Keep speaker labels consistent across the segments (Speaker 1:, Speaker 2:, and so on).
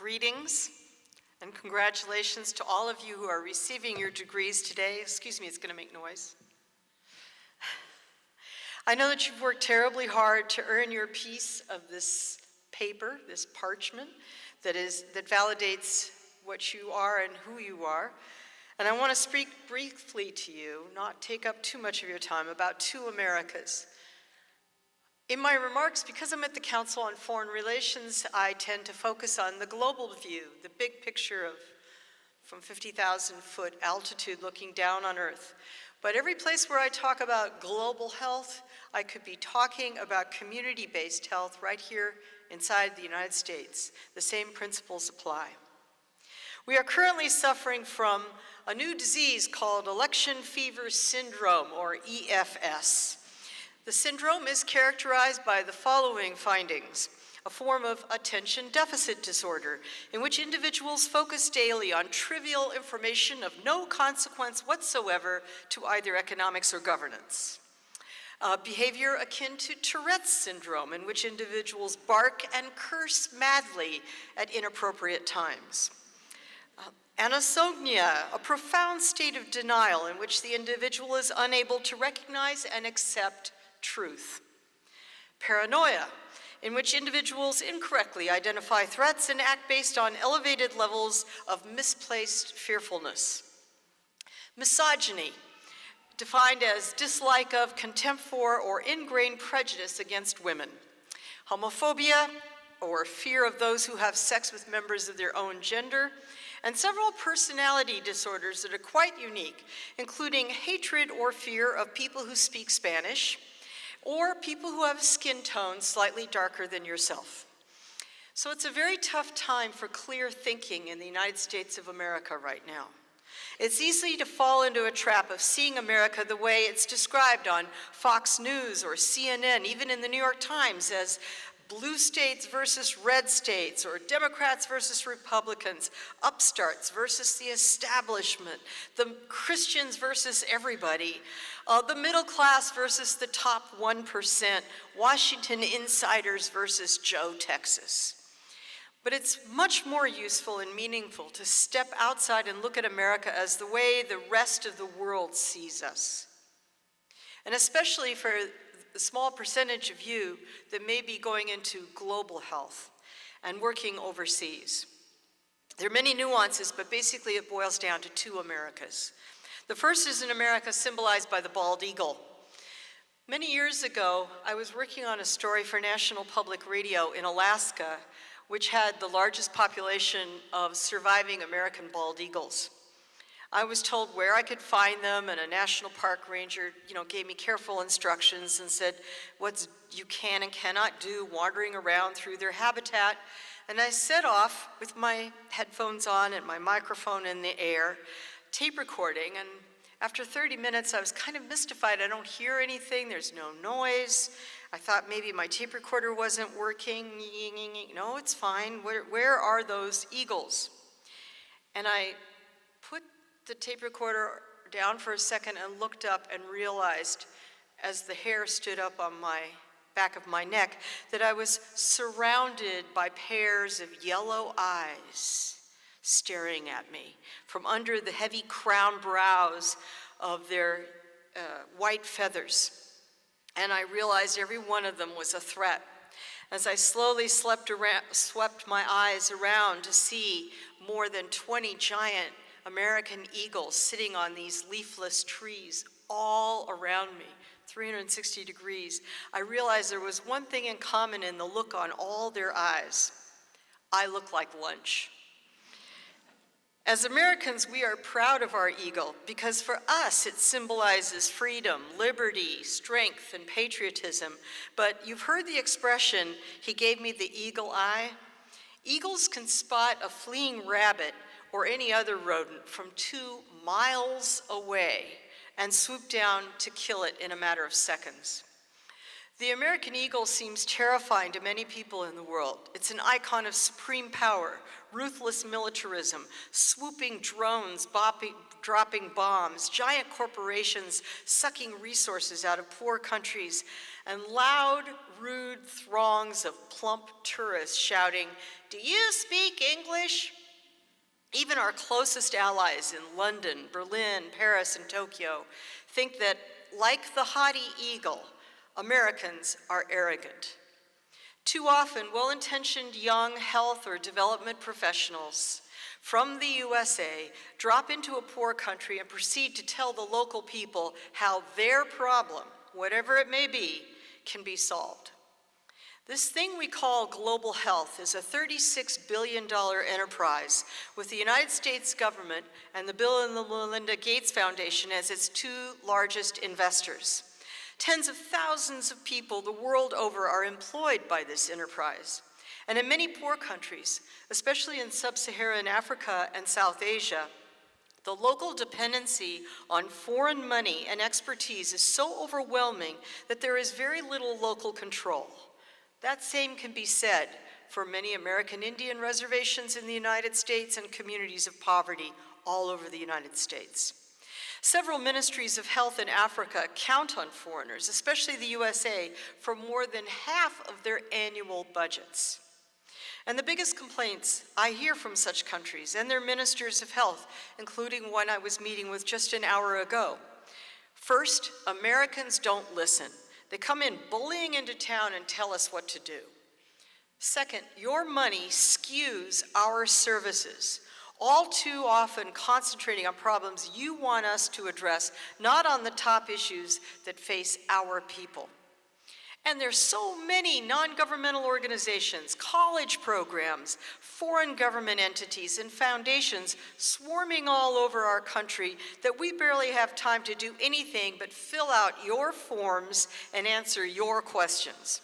Speaker 1: Greetings and congratulations to all of you who are receiving your degrees today. Excuse me, it's going to make noise. I know that you've worked terribly hard to earn your piece of this paper, this parchment, that validates what you are and who you are. And I want to speak briefly to you, not take up too much of your time, about two Americas. In my remarks, because I'm at the Council on Foreign Relations, I tend to focus on the global view, the big picture from 50,000-foot altitude looking down on Earth. But every place where I talk about global health, I could be talking about community-based health right here inside the United States. The same principles apply. We are currently suffering from a new disease called election fever syndrome, or EFS. The syndrome is characterized by the following findings: a form of attention deficit disorder, in which individuals focus daily on trivial information of no consequence whatsoever to either economics or governance. Behavior akin to Tourette's syndrome, in which individuals bark and curse madly at inappropriate times. Anosognia, a profound state of denial in which the individual is unable to recognize and accept truth. Paranoia, in which individuals incorrectly identify threats and act based on elevated levels of misplaced fearfulness. Misogyny, defined as dislike of, contempt for, or ingrained prejudice against women. Homophobia, or fear of those who have sex with members of their own gender. And several personality disorders that are quite unique, including hatred or fear of people who speak Spanish, or people who have a skin tone slightly darker than yourself. So it's a very tough time for clear thinking in the United States of America right now. It's easy to fall into a trap of seeing America the way it's described on Fox News or CNN, even in the New York Times, as blue states versus red states, or Democrats versus Republicans, upstarts versus the establishment, the Christians versus everybody, the middle class versus the top 1%, Washington insiders versus Joe Texas. But it's much more useful and meaningful to step outside and look at America as the way the rest of the world sees us. And especially for the small percentage of you that may be going into global health and working overseas. There are many nuances, but basically it boils down to two Americas. The first is an America symbolized by the bald eagle. Many years ago, I was working on a story for National Public Radio in Alaska, which had the largest population of surviving American bald eagles. I was told where I could find them, and a national park ranger, gave me careful instructions and said what you can and cannot do wandering around through their habitat. And I set off with my headphones on and my microphone in the air, tape recording, and after 30 minutes I was kind of mystified. I don't hear anything, there's no noise. I thought maybe my tape recorder wasn't working. No, it's fine. Where are those eagles? And I put the tape recorder down for a second and looked up and realized, as the hair stood up on my back of my neck, that I was surrounded by pairs of yellow eyes staring at me from under the heavy crown brows of their white feathers. And I realized every one of them was a threat. As I slowly swept my eyes around to see more than 20 giant American eagles sitting on these leafless trees all around me, 360 degrees, I realized there was one thing in common in the look on all their eyes. I look like lunch. As Americans, we are proud of our eagle because for us it symbolizes freedom, liberty, strength, and patriotism. But you've heard the expression, "He gave me the eagle eye." Eagles can spot a fleeing rabbit or any other rodent from 2 miles away and swoop down to kill it in a matter of seconds. The American eagle seems terrifying to many people in the world. It's an icon of supreme power, ruthless militarism, swooping drones, dropping bombs, giant corporations sucking resources out of poor countries, and loud, rude throngs throngs of plump tourists shouting, "Do you speak English?" Even our closest allies in London, Berlin, Paris, and Tokyo think that, like the haughty eagle, Americans are arrogant. Too often, well-intentioned young health or development professionals from the USA drop into a poor country and proceed to tell the local people how their problem, whatever it may be, can be solved. This thing we call global health is a $36 billion enterprise with the United States government and the Bill and Melinda Gates Foundation as its two largest investors. Tens of thousands of people the world over are employed by this enterprise. And in many poor countries, especially in sub-Saharan Africa and South Asia, the local dependency on foreign money and expertise is so overwhelming that there is very little local control. That same can be said for many American Indian reservations in the United States and communities of poverty all over the United States. Several ministries of health in Africa count on foreigners, especially the USA, for more than half of their annual budgets. And the biggest complaints I hear from such countries and their ministers of health, including one I was meeting with just an hour ago. First, Americans don't listen. They come in bullying into town and tell us what to do. Second, your money skews our services, all too often concentrating on problems you want us to address, not on the top issues that face our people. And there's so many non-governmental organizations, college programs, foreign government entities, and foundations swarming all over our country that we barely have time to do anything but fill out your forms and answer your questions.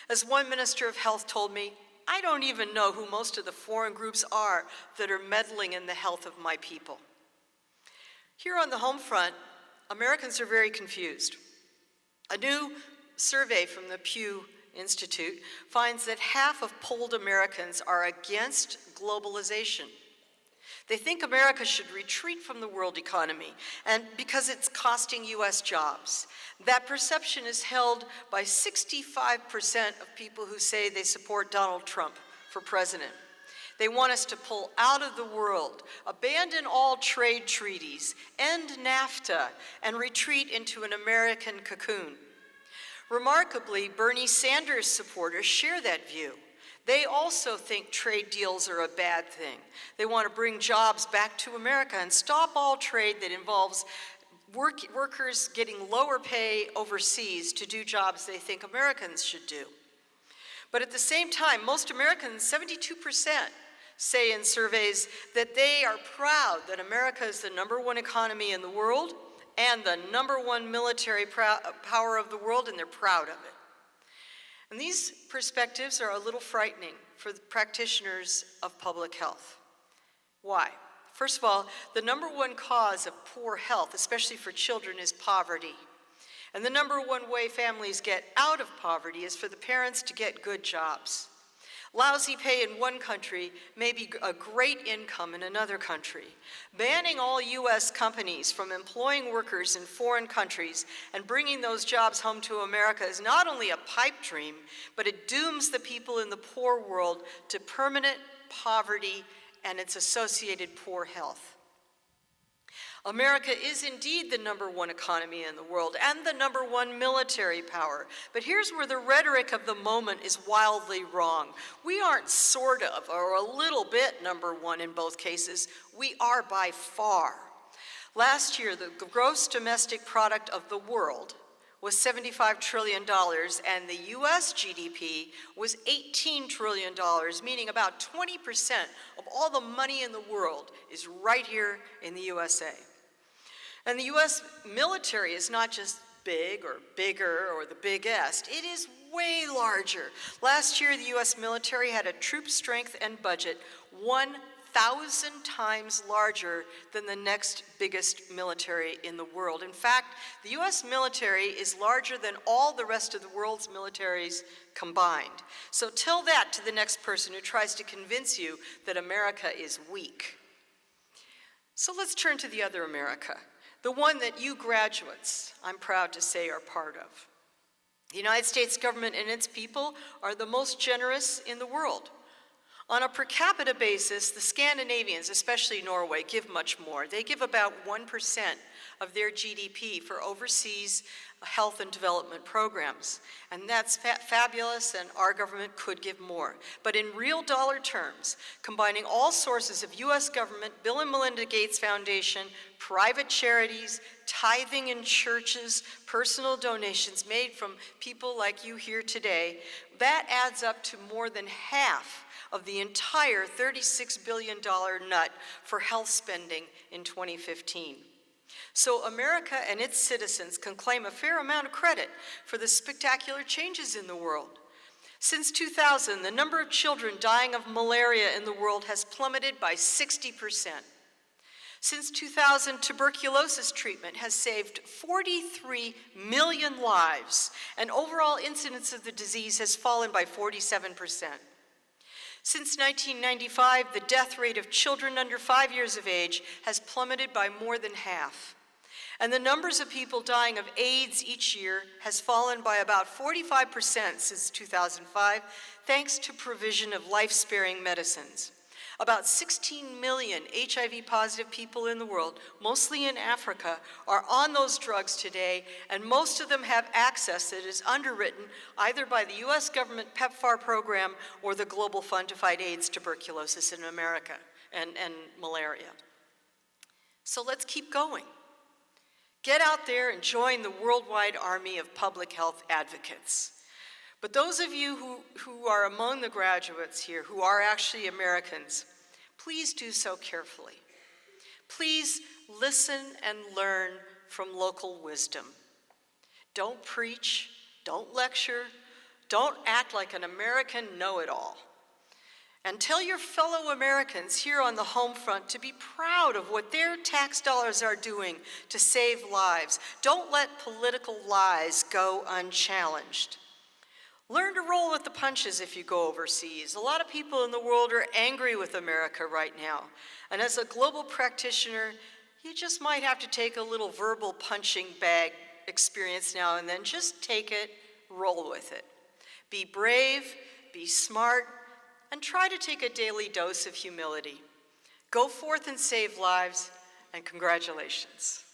Speaker 1: As one minister of health told me, I don't even know who most of the foreign groups are that are meddling in the health of my people. Here on the home front, Americans are very confused. A new survey from the Pew Institute finds that half of polled Americans are against globalization. They think America should retreat from the world economy, and because it's costing U.S. jobs. That perception is held by 65% of people who say they support Donald Trump for president. They want us to pull out of the world, abandon all trade treaties, end NAFTA, and retreat into an American cocoon. Remarkably, Bernie Sanders supporters share that view. They also think trade deals are a bad thing. They want to bring jobs back to America and stop all trade that involves workers getting lower pay overseas to do jobs they think Americans should do. But at the same time, most Americans, 72%, say in surveys that they are proud that America is the #1 economy in the world and the #1 military power of the world, and they're proud of it. And these perspectives are a little frightening for the practitioners of public health. Why? First of all, the #1 cause of poor health, especially for children, is poverty. And the #1 way families get out of poverty is for the parents to get good jobs. Lousy pay in one country may be a great income in another country. Banning all U.S. companies from employing workers in foreign countries and bringing those jobs home to America is not only a pipe dream, but it dooms the people in the poor world to permanent poverty and its associated poor health. America is indeed the #1 economy in the world and the #1 military power. But here's where the rhetoric of the moment is wildly wrong. We aren't sort of or a little bit #1 in both cases. We are by far. Last year, the gross domestic product of the world was $75 trillion, and the U.S. GDP was $18 trillion, meaning about 20% of all the money in the world is right here in the USA. And the U.S. military is not just big or bigger or the biggest, it is way larger. Last year, the U.S. military had a troop strength and budget 1,000 times larger than the next biggest military in the world. In fact, the U.S. military is larger than all the rest of the world's militaries combined. So tell that to the next person who tries to convince you that America is weak. So let's turn to the other America, the one that you graduates, I'm proud to say, are part of. The United States government and its people are the most generous in the world. On a per capita basis, the Scandinavians, especially Norway, give much more. They give about 1% of their GDP for overseas health and development programs. And that's fabulous, and our government could give more. But in real dollar terms, combining all sources of US government, Bill and Melinda Gates Foundation, private charities, tithing in churches, personal donations made from people like you here today, that adds up to more than half of the entire $36 billion nut for health spending in 2015. So America and its citizens can claim a fair amount of credit for the spectacular changes in the world. Since 2000, the number of children dying of malaria in the world has plummeted by 60%. Since 2000, tuberculosis treatment has saved 43 million lives, and overall incidence of the disease has fallen by 47%. Since 1995, the death rate of children under 5 years of age has plummeted by more than half. And the numbers of people dying of AIDS each year has fallen by about 45% since 2005, thanks to provision of life-sparing medicines. About 16 million HIV-positive people in the world, mostly in Africa, are on those drugs today, and most of them have access that is underwritten either by the US government PEPFAR program or the Global Fund to Fight AIDS, Tuberculosis in America, and malaria. So let's keep going. Get out there and join the worldwide army of public health advocates. But those of you who are among the graduates here, who are actually Americans, please do so carefully. Please listen and learn from local wisdom. Don't preach, don't lecture, don't act like an American know-it-all. And tell your fellow Americans here on the home front to be proud of what their tax dollars are doing to save lives. Don't let political lies go unchallenged. Learn to roll with the punches if you go overseas. A lot of people in the world are angry with America right now. And as a global practitioner, you just might have to take a little verbal punching bag experience now and then. Just take it, roll with it. Be brave, be smart, and try to take a daily dose of humility. Go forth and save lives, and congratulations.